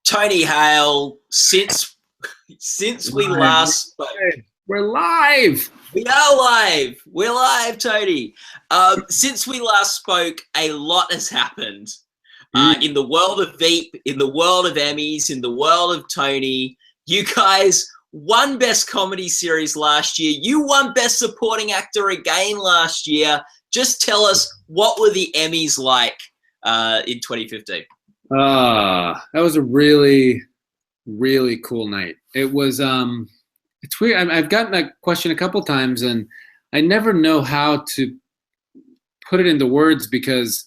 Tony Hale, since we last spoke, We're live. we are live. We're live, Tony. Since we last spoke, a lot has happened in the world of Veep, in the world of Emmys, in the world of Tony. You guys won Best Comedy Series last year. You won Best Supporting Actor again last year. Just tell us, what were the Emmys like in 2015? That was a really, really cool night. It was, it's weird. I've gotten that question a couple times and I never know how to put it into words because,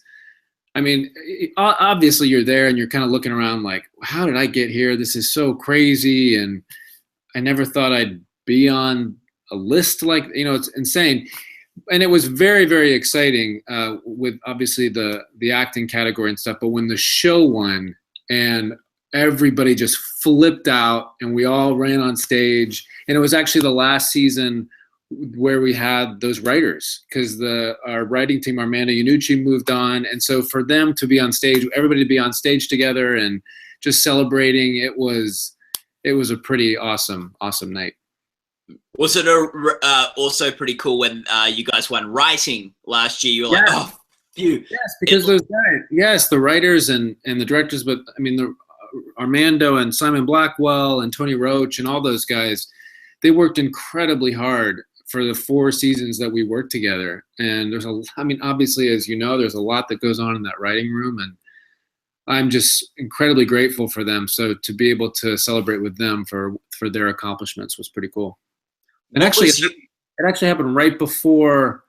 I mean, obviously you're there and you're kind of looking around like, how did I get here? This is so crazy. And I never thought I'd be on a list like, it's insane. And it was very, very exciting with obviously the acting category and stuff. But when the show won and everybody just flipped out and we all ran on stage, and it was actually the last season where we had those writers because our writing team, Armando Iannucci, moved on. And so for them to be on stage, everybody to be on stage together and just celebrating, it was a pretty awesome night. Was it also pretty cool when you guys won writing last year? You were like, oh, phew. Yes, because those guys, the writers and the directors, but I mean, Armando and Simon Blackwell and Tony Roach and all those guys, they worked incredibly hard for the 4 seasons that we worked together. And obviously, as you know, there's a lot that goes on in that writing room, and I'm just incredibly grateful for them. So to be able to celebrate with them for their accomplishments was pretty cool. And actually, it actually happened right before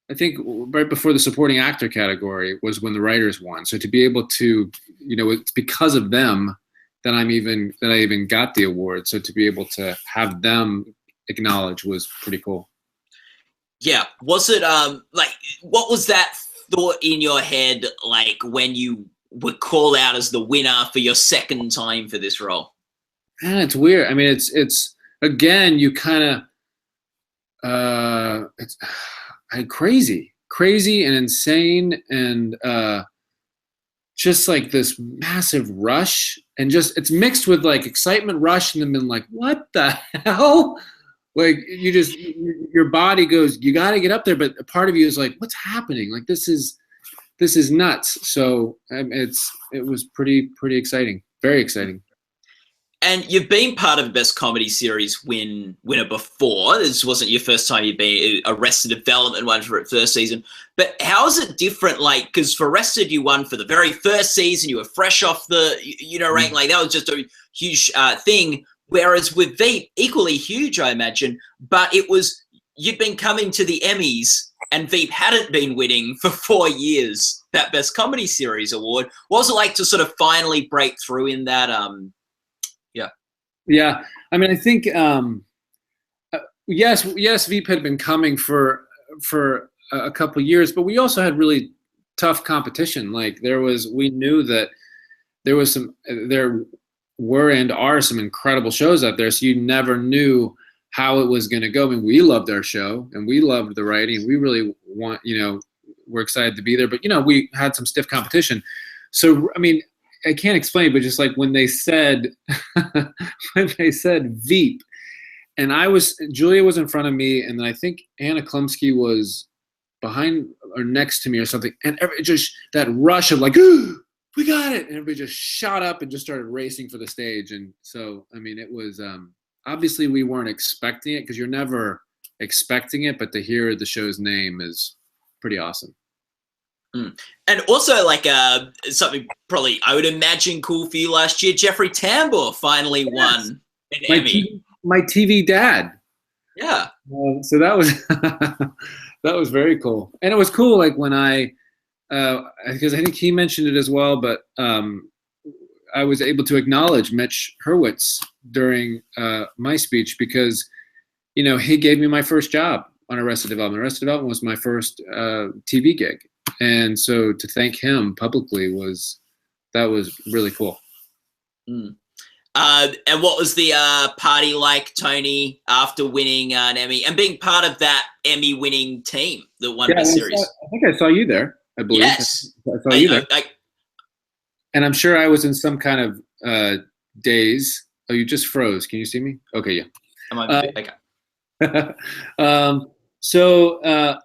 the supporting actor category was when the writers won. So to be able to, it's because of them that I even got the award. So to be able to have them acknowledged was pretty cool. Yeah. Was it what was that thought in your head like when you were called out as the winner for your second time for this role? Man, it's weird. I mean, it's again, you kind of it's crazy and insane and just like this massive rush, and just it's mixed with like excitement, rush, and then like, what the hell? Like your body goes, you got to get up there, but a part of you is like, what's happening? Like this is nuts. So it was pretty exciting, very exciting. And you've been part of Best Comedy Series winner before. This wasn't your first time you've been Arrested Development won for its first season. But how is it different? Like, because for Arrested, you won for the very first season. You were fresh off the, rank. Like, that was just a huge thing. Whereas with Veep, equally huge, I imagine. But you'd been coming to the Emmys, and Veep hadn't been winning for 4 years that Best Comedy Series award. What was it like to sort of finally break through in that? Yeah, I mean, I think yes, Veep had been coming for a couple of years, but we also had really tough competition. Like we knew that there were and are some incredible shows out there, so you never knew how it was going to go. I mean, we loved our show and we loved the writing. We really we're excited to be there, but we had some stiff competition. So I mean, I can't explain, but just like when they said Veep, and Julia was in front of me, and then I think Anna Klumsky was behind or next to me or something, and just that rush of like, we got it, and everybody just shot up and just started racing for the stage. And so, I mean, it was obviously we weren't expecting it because you're never expecting it, but to hear the show's name is pretty awesome. And also, like something probably I would imagine cool for you last year, Jeffrey Tambor finally won an Emmy. My TV dad. Yeah. So that was that was very cool, and it was cool. Like when because I think he mentioned it as well, but I was able to acknowledge Mitch Hurwitz during my speech because he gave me my first job on Arrested Development. Arrested Development was my first TV gig. And so to thank him publicly was really cool. And what was the party like, Tony, after winning an Emmy and being part of that Emmy-winning team that won the series? I think I saw you there, I believe. Yes. I saw you there. And I'm sure I was in some kind of days. Oh, you just froze. Can you see me? Okay, yeah. Am I Uh, okay?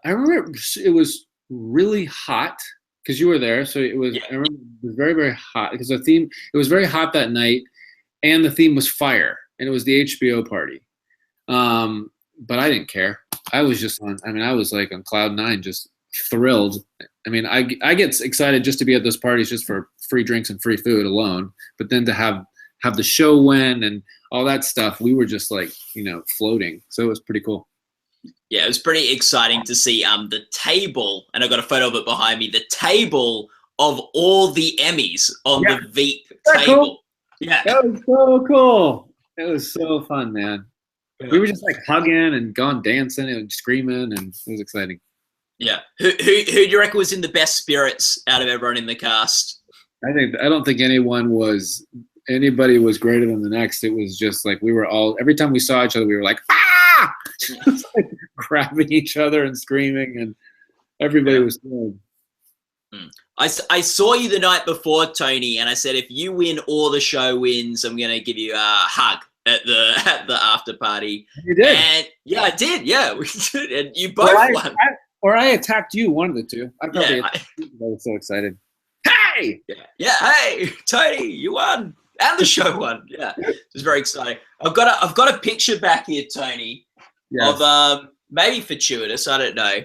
I remember it was really hot because you were there. So it was. Yeah. I remember it was very, very hot because the theme. It was very hot that night, and the theme was fire, and it was the HBO party. But I didn't care. I was just on. I mean, I was like on cloud nine, just thrilled. I mean, I get excited just to be at those parties just for free drinks and free food alone. But then to have the show win and all that stuff, we were just like, floating. So it was pretty cool. Yeah, it was pretty exciting to see the table, and I got a photo of it behind me. The table of all the Emmys on the Veep table. Cool? Yeah, that was so cool. It was so fun, man. We were just like hugging and gone dancing and screaming, and it was exciting. Yeah. Who do you reckon was in the best spirits out of everyone in the cast? I don't think anybody was greater than the next. It was just like we were all, every time we saw each other, we were like, ah! Just like grabbing each other and screaming, and everybody was thrilled. I saw you the night before, Tony, and I said, if you win or the show wins, I'm gonna give you a hug at the after party. You did? And yeah, I did. Yeah, we did, and you both won. Or I attacked you, one of the two. I was so excited. Hey! Yeah, hey, Tony, you won, and the show won. Yeah, it was very exciting. I've got a picture back here, Tony, of maybe fortuitous, I don't know.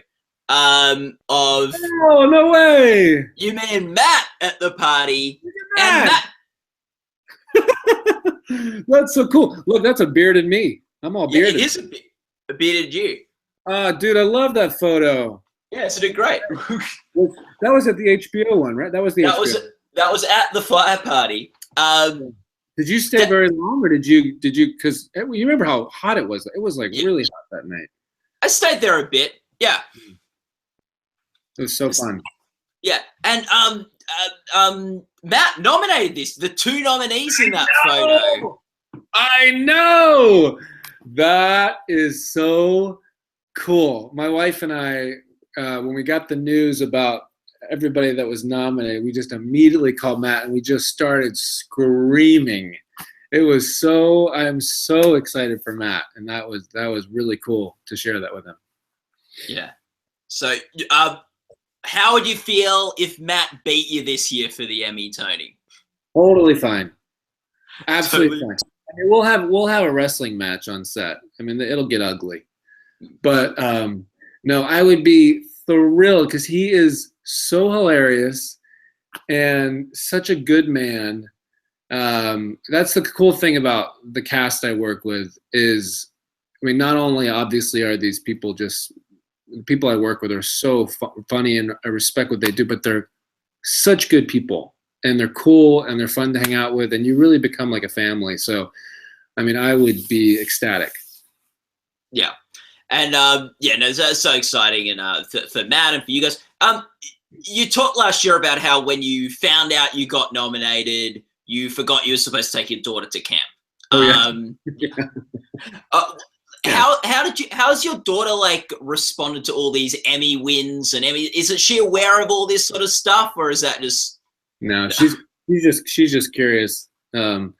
Of oh, no way! You, me, and Matt at the party, and Matt. That's so cool. Look, that's a bearded me. I'm all bearded. It is a bearded you. Dude, I love that photo. Yeah, it's doing great. That was at the HBO one, right? That was the HBO. That was at the fire party. Did you stay very long, or did you? Because you remember how hot it was. It was like really hot that night. I stayed there a bit. Yeah. It was so fun. Yeah, and Matt nominated this. The two nominees in that photo. I know. That is so cool. My wife and I, when we got the news about everybody that was nominated, we just immediately called Matt and we just started screaming. It was I'm so excited for Matt, and that was really cool to share that with him. Yeah. So, how would you feel if Matt beat you this year for the Emmy, Tony? Totally fine. Absolutely fine. I mean, we'll have a wrestling match on set. I mean, it'll get ugly, but no, I would be thrilled because he is so hilarious and such a good man. That's the cool thing about the cast I work with is, I mean, not only obviously are these people just the people I work with are so funny and I respect what they do, but they're such good people and they're cool and they're fun to hang out with, and you really become like a family. So, I mean, I would be ecstatic. Yeah. And no, that's so exciting. And for Matt and for you guys, you talked last year about how when you found out you got nominated, you forgot you were supposed to take your daughter to camp. Oh, yeah. How's your daughter like responded to all these Emmy wins and Emmy? Is she aware of all this sort of stuff, or is that just? No, she's just curious. What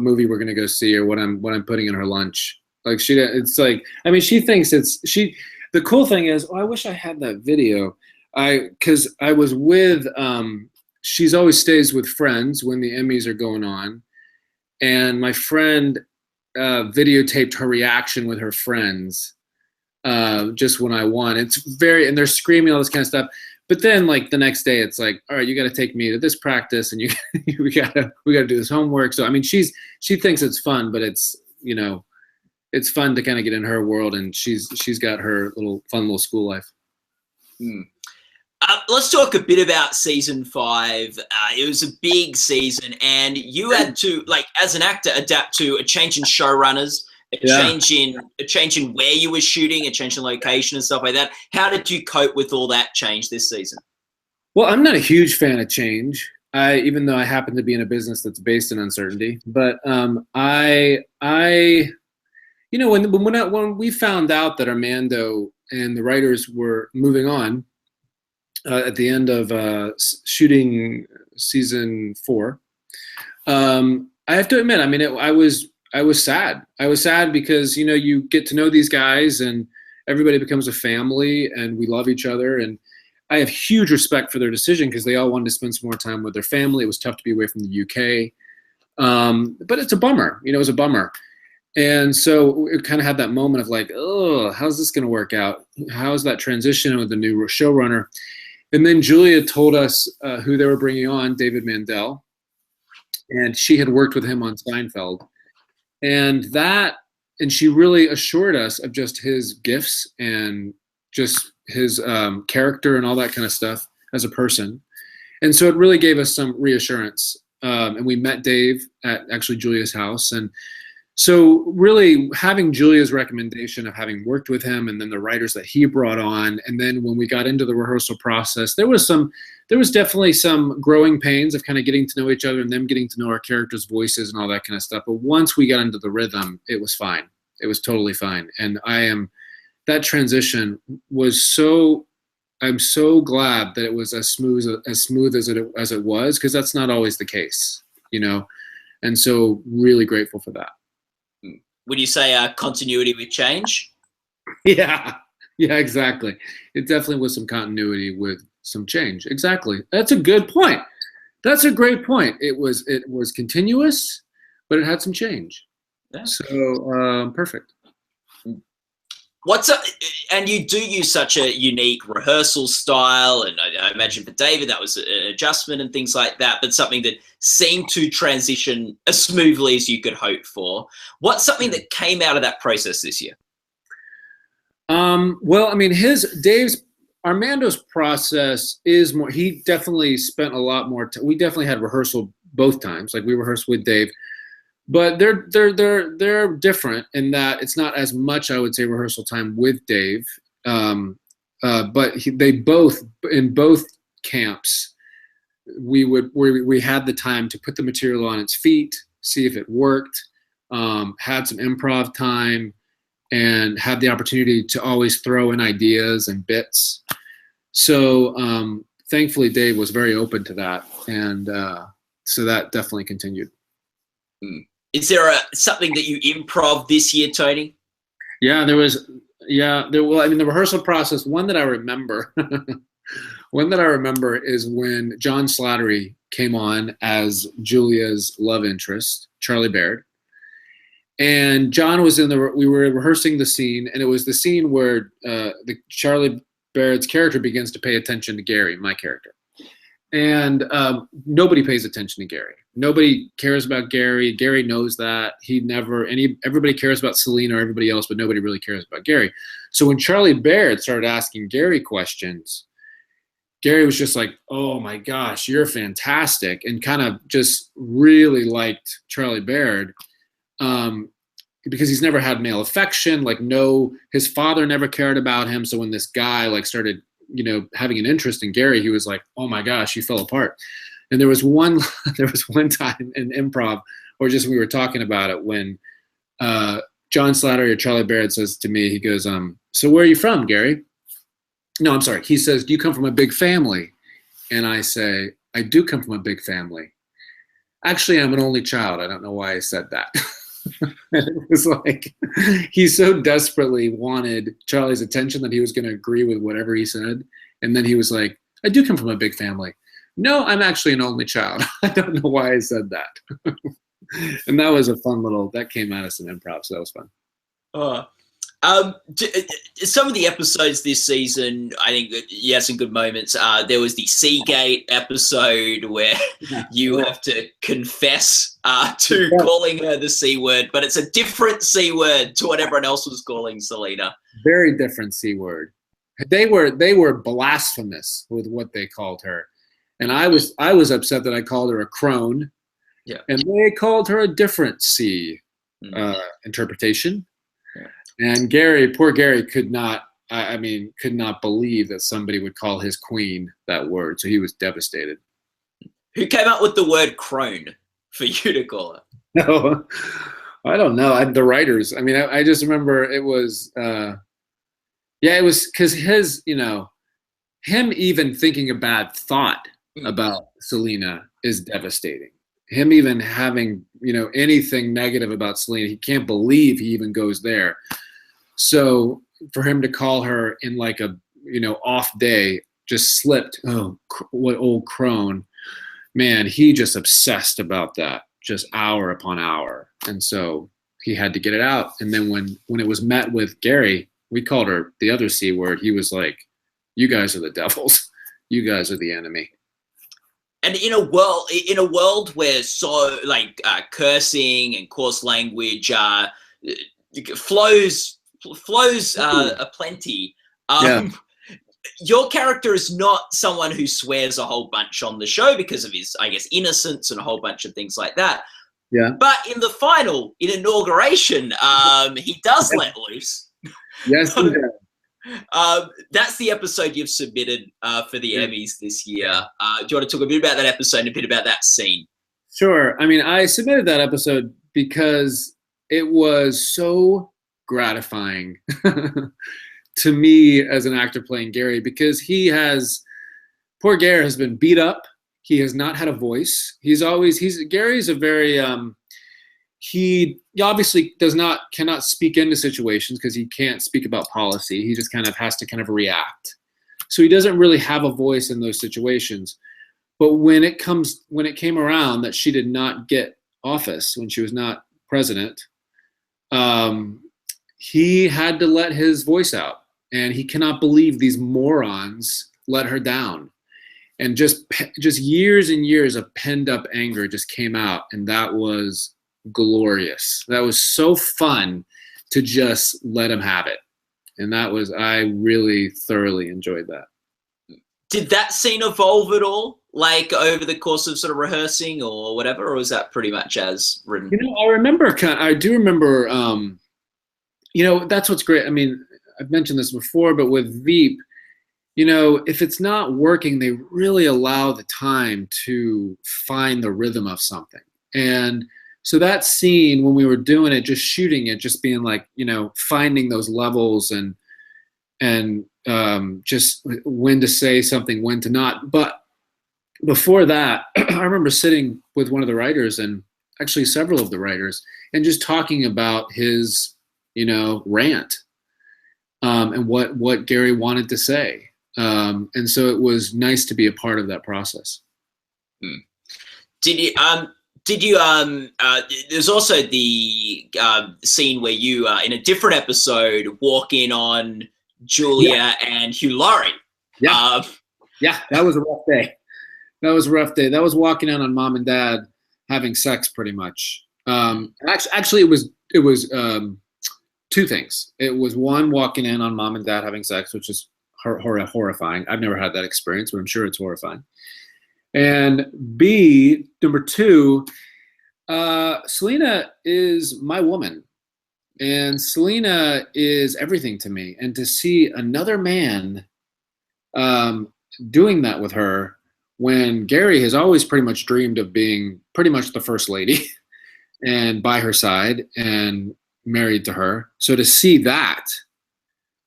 movie we're gonna go see or what I'm putting in her lunch. Like it's like, I mean, she thinks the cool thing is, I wish I had that video. Because I was with, she's always stays with friends when the Emmys are going on. And my friend videotaped her reaction with her friends just when I won. And they're screaming all this kind of stuff. But then like the next day it's like, all right, you got to take me to this practice and we got to do this homework. So, I mean, she thinks it's fun, but it's fun to kind of get in her world, and she's got her fun little school life. Let's talk a bit about season 5. It was a big season, and you had to, like, as an actor, adapt to a change in showrunners, a change in where you were shooting, a change in location and stuff like that. How did you cope with all that change this season? Well, I'm not a huge fan of change. Even though I happen to be in a business that's based in uncertainty, but when we found out that Armando and the writers were moving on at the end of shooting season 4, I have to admit, I mean, I was sad. I was sad because, you know, you get to know these guys and everybody becomes a family and we love each other. And I have huge respect for their decision because they all wanted to spend some more time with their family. It was tough to be away from the UK. But it's a bummer, you know, it was a bummer. And so it kind of had that moment of like, oh, how's this going to work out? How's that transition with the new showrunner? And then Julia told us who they were bringing on, David Mandel, and she had worked with him on Seinfeld. And she really assured us of just his gifts and just his character and all that kind of stuff as a person. And so it really gave us some reassurance. And we met Dave at actually Julia's house. And so really having Julia's recommendation of having worked with him and then the writers that he brought on. And then when we got into the rehearsal process, there was definitely some growing pains of kind of getting to know each other and them getting to know our characters' voices and all that kind of stuff. But once we got into the rhythm, it was fine. It was totally fine. And that transition was I'm so glad that it was as smooth as it was, because that's not always the case, you know? And so really grateful for that. Would you say continuity with change? Yeah, exactly. It definitely was some continuity with some change. Exactly. That's a good point. That's a great point. It was continuous, but it had some change. Yeah. So perfect. And you do use such a unique rehearsal style, and I imagine for David that was an adjustment and things like that, but something that seemed to transition as smoothly as you could hope for. What's something that came out of that process this year? Well, I mean, Armando's process is more, he definitely spent a lot more time. We definitely had rehearsal both times. Like we rehearsed with Dave, but they're different in that it's not as much, I would say, rehearsal time with Dave. But they both, in both camps, we had the time to put the material on its feet, see if it worked, had some improv time, and had the opportunity to always throw in ideas and bits. So thankfully, Dave was very open to that, and so that definitely continued. Is there something that you improv this year, Tony? Yeah, there was. Yeah, well, I mean, the rehearsal process. One that I remember is when John Slattery came on as Julia's love interest, Charlie Baird. And John was we were rehearsing the scene, and it was the scene where the Charlie Baird's character begins to pay attention to Gary, my character. And nobody pays attention to Gary. Nobody cares about Gary. Gary knows that. Everybody cares about Selena or everybody else, but nobody really cares about Gary. So when Charlie Baird started asking Gary questions, Gary was just like, oh my gosh, you're fantastic, and kind of just really liked Charlie Baird. Because he's never had male affection, his father never cared about him. So when this guy started, having an interest in Gary, he was like, oh my gosh, you fell apart. And there was one time in improv, or just we were talking about it, when John Slattery or Charlie Baird says to me, he goes, so where are you from, Gary? No, I'm sorry. He says, do you come from a big family? And I say, I do come from a big family. Actually, I'm an only child. I don't know why I said that. It was like he so desperately wanted Charlie's attention that he was going to agree with whatever he said. And then he was like, I do come from a big family. No, I'm actually an only child. I don't know why I said that. And that was a fun that came out of some improv, so that was fun. Some of the episodes this season, I think that you had some good moments. There was the Seagate episode where you have to confess to calling her the C word, but it's a different C word to what everyone else was calling Selena. Very different C word. They were blasphemous with what they called her, and I was upset that I called her a crone. Yeah, and they called her a different C interpretation. And poor Gary could not believe that somebody would call his queen that word. So he was devastated. Who came up with the word crone for you to call her? No, I don't know. The writers. I mean, I just remember it was, it was because him even thinking a bad thought about Selena is devastating. him even having, anything negative about Selena. He can't believe he even goes there. So for him to call her in like a, off day, just slipped. Oh, what old crone. Man, he just obsessed about that, just hour upon hour. And so he had to get it out. And then when it was met with Gary, we called her the other C word. He was like, you guys are the devils. You guys are the enemy. And in a world where cursing and coarse language flows aplenty, your character is not someone who swears a whole bunch on the show because of his, I guess, innocence and a whole bunch of things like that. Yeah. But in the final, in Inauguration, he does let loose. Yes, he does. That's the episode you've submitted for the Emmys this year. Do you want to talk a bit about that episode and a bit about that scene? Sure. I mean, I submitted that episode because it was so gratifying to me as an actor playing Gary, because poor Gary has been beat up. He has not had a voice. Gary's a very, he obviously cannot speak into situations because he can't speak about policy. He just kind of has to kind of react. So he doesn't really have a voice in those situations. But when it came around that she did not get office, when she was not president, he had to let his voice out. And he cannot believe these morons let her down. And just years and years of penned up anger just came out. And that was glorious. That was so fun to just let him have it. And I really thoroughly enjoyed that. Did that scene evolve at all, like over the course of sort of rehearsing or whatever, or was that pretty much as written? I do remember, that's what's great. I mean, I've mentioned this before, but with Veep, if it's not working, they really allow the time to find the rhythm of something. And so that scene, when we were doing it, just shooting it, just being like, finding those levels and just when to say something, when to not. But before that, I remember sitting with one of the writers, and actually several of the writers, and just talking about his, rant and what Gary wanted to say. And so it was nice to be a part of that process. Did you there's also the scene where you in a different episode walk in on Julia and Hugh Laurie. Yeah. That was a rough day. That was walking in on mom and dad having sex pretty much. Actually it was two things. It was one, walking in on mom and dad having sex, which is horrifying. I've never had that experience, but I'm sure it's horrifying. And B, number two, Selena is my woman, and Selena is everything to me. And to see another man doing that with her, when Gary has always pretty much dreamed of being pretty much the first lady and by her side and married to her. So to see that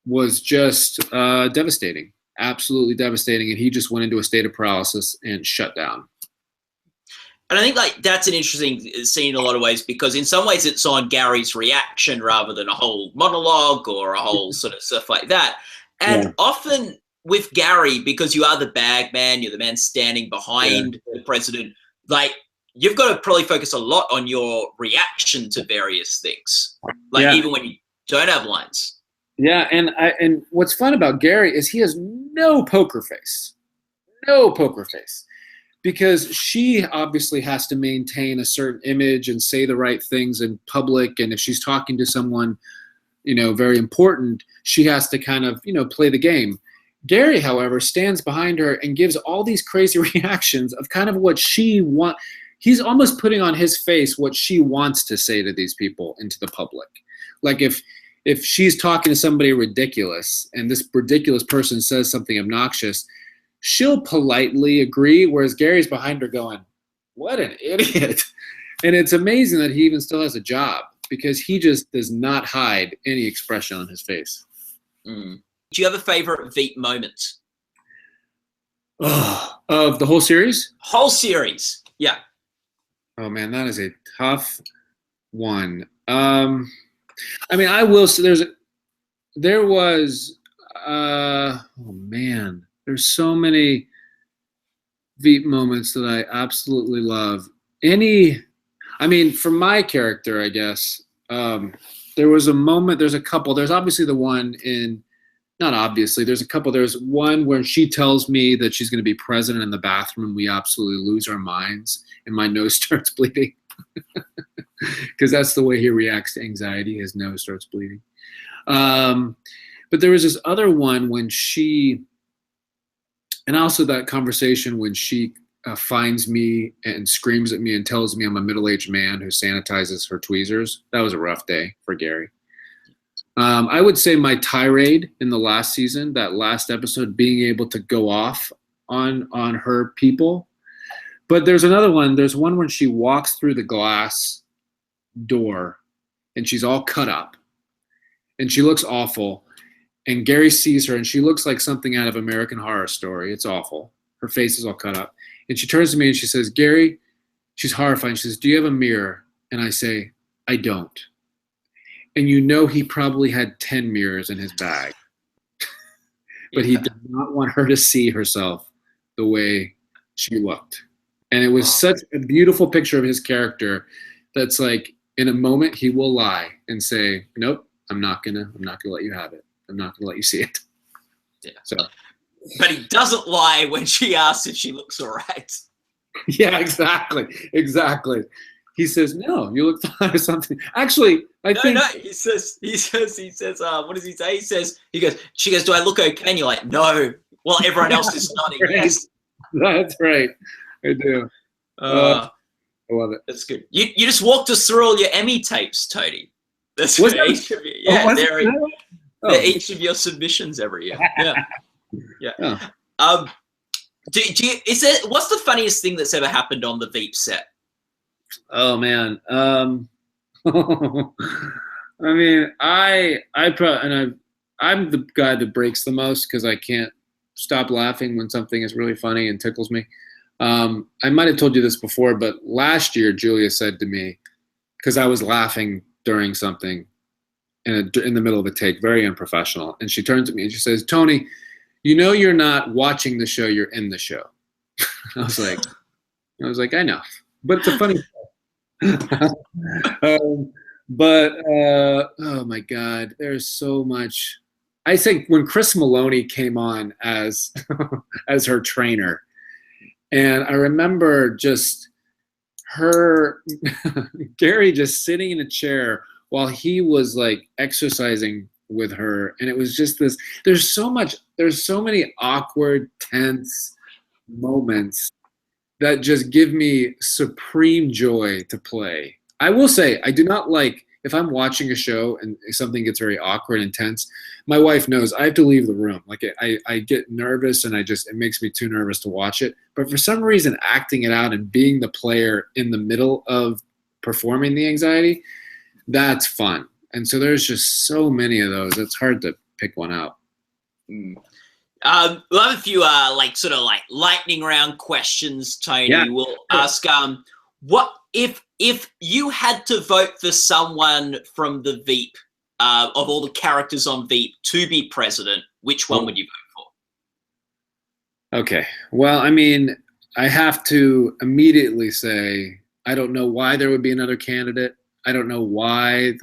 was just devastating, absolutely devastating. And he just went into a state of paralysis and shut down. And I think that's an interesting scene in a lot of ways, because in some ways it's on Gary's reaction rather than a whole monologue or a whole sort of stuff like that. And often with Gary, because you are the bag man, you're the man standing behind the president, you've got to probably focus a lot on your reaction to various things, even when you don't have lines. Yeah, and what's fun about Gary is he has no poker face, because she obviously has to maintain a certain image and say the right things in public. And if she's talking to someone, very important, she has to kind of, play the game. Gary, however, stands behind her and gives all these crazy reactions of kind of what she wants. He's almost putting on his face what she wants to say to these people into the public. Like if she's talking to somebody ridiculous and this ridiculous person says something obnoxious, she'll politely agree, whereas Gary's behind her going, what an idiot. And it's amazing that he even still has a job, because he just does not hide any expression on his face. Do you have a favorite Veep moment? Of the whole series? Whole series, yeah. Oh man, that is a tough one. I mean, I will say there was oh man, there's so many Veep moments that I absolutely love. I mean, for my character, I guess, there was a moment, there's a couple, there's obviously the one in, not obviously, there's a couple, there's one where she tells me that she's going to be president in the bathroom and we absolutely lose our minds and my nose starts bleeding. Because that's the way he reacts to anxiety, his nose starts bleeding. But there was this other one when and also that conversation when she finds me and screams at me and tells me I'm a middle-aged man who sanitizes her tweezers. That was a rough day for Gary. I would say my tirade in the last season, that last episode, being able to go off on her people. But there's another one. There's one when she walks through the glass door and she's all cut up and she looks awful. And Gary sees her and she looks like something out of American Horror Story. It's awful. Her face is all cut up. And she turns to me and she says, Gary, she's horrified. She says, do you have a mirror? And I say, I don't. And you know he probably had 10 mirrors in his bag. But he did not want her to see herself the way she looked. And it was such a beautiful picture of his character that's like, in a moment, he will lie and say, nope, I'm not gonna let you have it. I'm not gonna let you see it. Yeah. So, but he doesn't lie when she asks if she looks all right. Yeah, exactly. He says, no, you look fine or something. Actually, I think. No, he says, what does he say? She goes, do I look okay? And you're like, no. Well, everyone else is nodding. Right. Yes. That's right. I do. I love it. That's good. You just walked us through all your Emmy tapes, Tony. That's Was for that- each of you. Yeah, Oh, they're each of your submissions every year. Yeah. Oh. What's the funniest thing that's ever happened on the Veep set? Oh man. I mean, I'm the guy that breaks the most because I can't stop laughing when something is really funny and tickles me. I might have told you this before, but last year Julia said to me, because I was laughing during something in the middle of a take, very unprofessional, and she turns to me and she says, Tony, you know you're not watching the show, you're in the show. I was like, I know, but it's a funny show. Oh my God, there's so much. I think when Chris Maloney came on as as her trainer, and I remember just Gary just sitting in a chair while he was like exercising with her, and it was just this. There's so many awkward, tense moments that just give me supreme joy to play. I will say, I do not like if I'm watching a show and something gets very awkward and tense. My wife knows I have to leave the room. Like I get nervous and it makes me too nervous to watch it. But for some reason, acting it out and being the player in the middle of performing the anxiety, that's fun. And so there's just so many of those. It's hard to pick one out. We'll have a few sort of lightning round questions, Tony. Yeah, We'll sure. ask what if you had to vote for someone from the Veep, of all the characters on Veep to be president, which one would you vote for? Okay. Well, I mean, I have to immediately say I don't know why there would be another candidate. I don't know why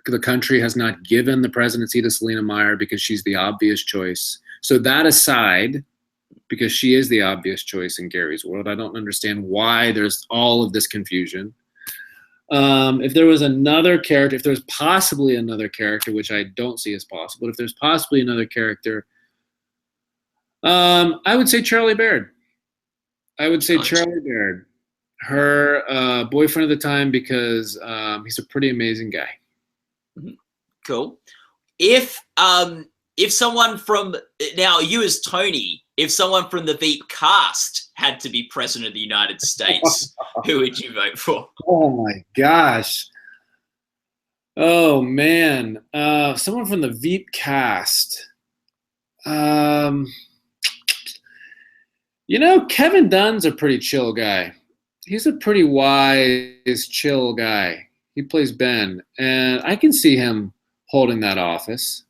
the country has not given the presidency to Selena Meyer because she's the obvious choice. So that aside, because she is the obvious choice in Gary's world, I don't understand why there's all of this confusion. If there was another character, if there's possibly another character, which I don't see as possible, but if there's possibly another character, I would say Charlie Baird. Charlie Baird, her boyfriend at the time, because he's a pretty amazing guy. Cool. If someone from, now you as Tony, if someone from the Veep cast had to be president of the United States, who would you vote for? Oh my gosh. Oh man. Someone from the Veep cast. Kevin Dunn's a pretty chill guy. he's a pretty wise, chill guy. He plays Ben, and I can see him holding that office.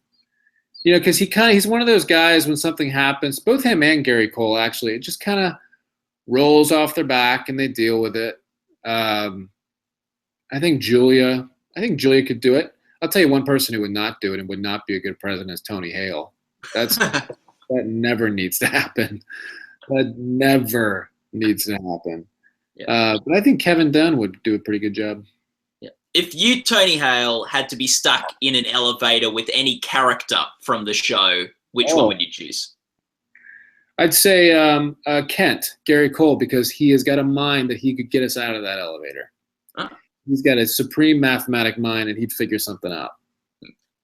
Because he's one of those guys when something happens. Both him and Gary Cole actually, it just kind of rolls off their back and they deal with it. I think Julia could do it. I'll tell you one person who would not do it and would not be a good president is Tony Hale. That never needs to happen. That never needs to happen. Yeah. But I think Kevin Dunn would do a pretty good job. Yeah. If you, Tony Hale, had to be stuck in an elevator with any character from the show, which one would you choose? I'd say Kent, Gary Cole, because he has got a mind that he could get us out of that elevator. Huh. He's got a supreme mathematic mind, and he'd figure something out.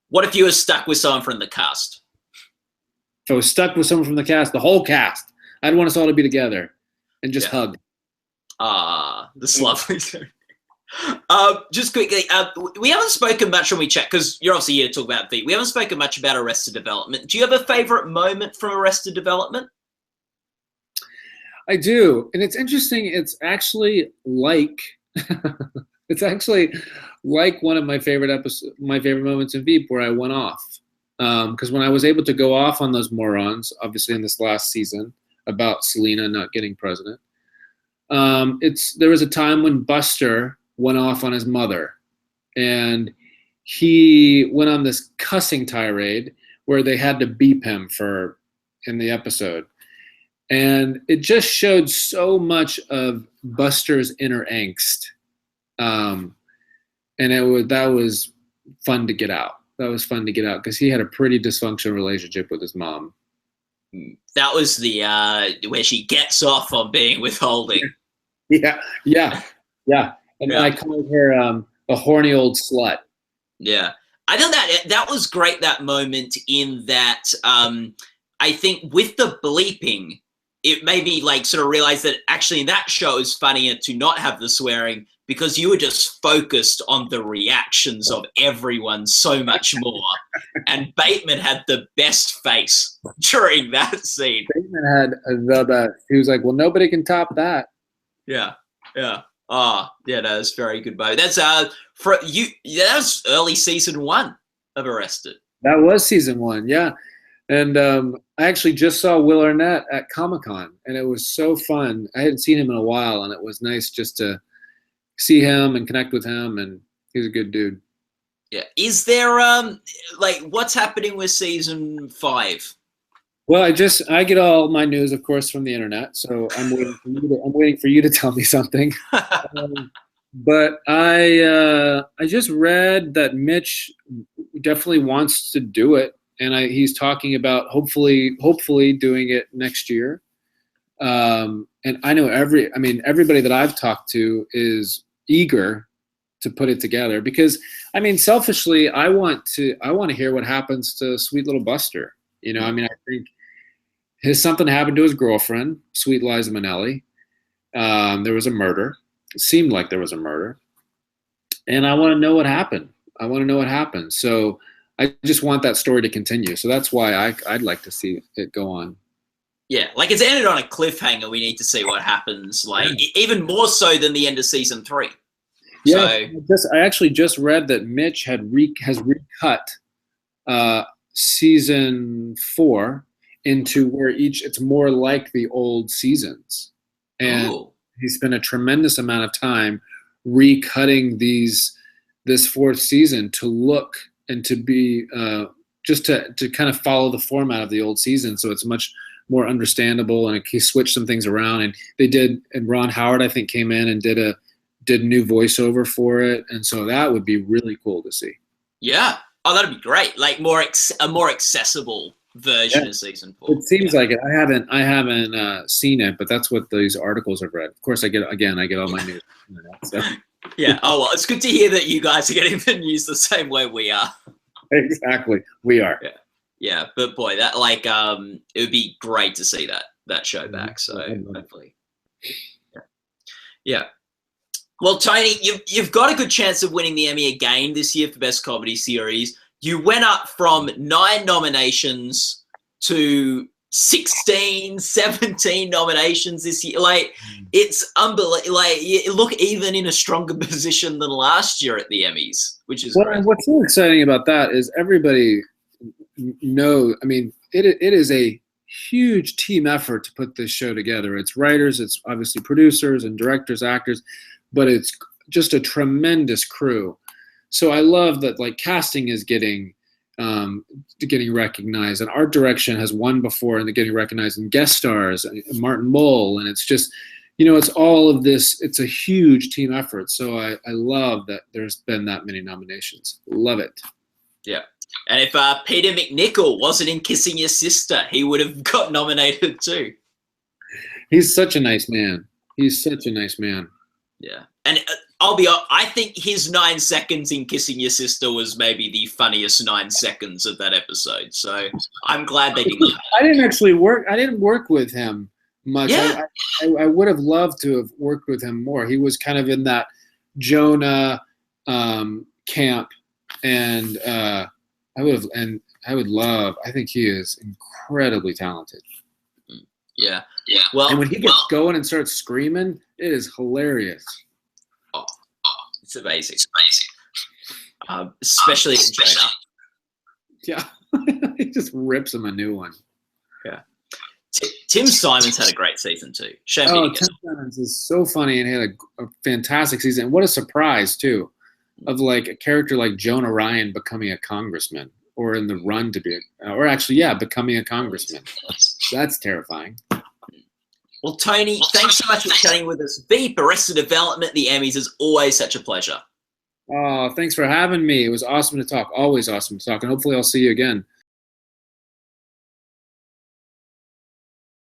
What if you were stuck with someone from the cast? If I was stuck with someone from the cast, the whole cast, I'd want us all to be together and just hug. That's lovely. Just quickly, we haven't spoken much when we chat, because you're obviously here to talk about Veep. We haven't spoken much about Arrested Development. Do you have a favorite moment from Arrested Development? I do, and it's interesting. It's actually like one of my favorite moments in Veep, where I went off. Because when I was able to go off on those morons, obviously in this last season, about Selena not getting president, there was a time when Buster went off on his mother, and he went on this cussing tirade where they had to beep him in the episode. And it just showed so much of Buster's inner angst. And that was fun to get out. That was fun to get out because he had a pretty dysfunctional relationship with his mom. That was the where she gets off on being withholding. Yeah. And I called her a horny old slut. Yeah. I thought that was great, that moment, in that I think with the bleeping, it made me sort of realize that actually in that show it's funnier to not have the swearing, because you were just focused on the reactions of everyone so much more. And Bateman had the best face during that scene. Bateman had the best. He was like, well, nobody can top that. Yeah. Oh, yeah, that's very good, Bo. That's that was early season 1 of Arrested. That was season 1, yeah. And I actually just saw Will Arnett at Comic-Con, and it was so fun. I hadn't seen him in a while, and it was nice just to see him and connect with him, and he's a good dude. Yeah. Is there what's happening with season 5? Well, I get all my news, of course, from the internet. So I'm waiting for you to tell me something. But I just read that Mitch definitely wants to do it, and he's talking about hopefully doing it next year. And I know everybody that I've talked to is eager to put it together, because selfishly, I want to hear what happens to sweet little Buster. I think something happened to his girlfriend, sweet Liza Minnelli. There was a murder. It seemed like there was a murder. And I want to know what happened. So I just want that story to continue. So that's why I'd like to see it go on. Yeah, it's ended on a cliffhanger. We need to see what happens, even more so than the end of season 3. Yeah, so, I actually just read that Mitch has recut season 4 into where it's more like the old seasons, and he spent a tremendous amount of time recutting this 4th season to look and to be just to kind of follow the format of the old season, so it's much more understandable. And he switched some things around, and Ron Howard, I think, came in and did new voiceover for it, and so that would be really cool to see. Yeah. Oh, that'd be great. A more accessible version of season 4. It seems like it. I haven't seen it, but that's what these articles I've read. Of course, I get all my news. So. Yeah. Oh, well, it's good to hear that you guys are getting the news the same way we are. Exactly, we are. Yeah. But boy, that it would be great to see that show back. So hopefully, yeah. Well, Tony, you've got a good chance of winning the Emmy again this year for Best Comedy Series. You went up from 9 nominations to 16, 17 nominations this year. Like, it's unbelievable. Like, look, even in a stronger position than last year at the Emmys, which is great. And what's so exciting about that is everybody knows. I mean, it is a huge team effort to put this show together. It's writers, it's obviously producers and directors, actors, but it's just a tremendous crew. So I love that, like, casting is getting recognized, and art direction has won before, and they're getting recognized, and guest stars, Martin Mull, and it's just, it's all of this. It's a huge team effort. So I love that there's been that many nominations. Love it. Yeah. And if Peter McNichol wasn't in Kissing Your Sister, he would have got nominated too. He's such a nice man. Yeah. And I think his 9 seconds in Kissing Your Sister was maybe the funniest 9 seconds of that episode. So I'm glad they didn't. I didn't work with him much. Yeah. I would have loved to have worked with him more. He was kind of in that Jonah camp, and I think he is incredibly talented. Yeah. Yeah. Well, and when he gets going and starts screaming, it is hilarious. Oh, it's amazing. Especially Jonah. Yeah. He just rips him a new one. Yeah. Tim Simons had a great season too. Tim Simons is so funny, and he had a fantastic season. And what a surprise too, of like a character like Jonah Ryan becoming a congressman, or in the run to be, becoming a congressman. That's terrifying. Well, Tony, thanks so much for chatting with us. Veep, Arrested Development, the Emmys, is always such a pleasure. Oh, thanks for having me. It was awesome to talk. Always awesome to talk. And hopefully I'll see you again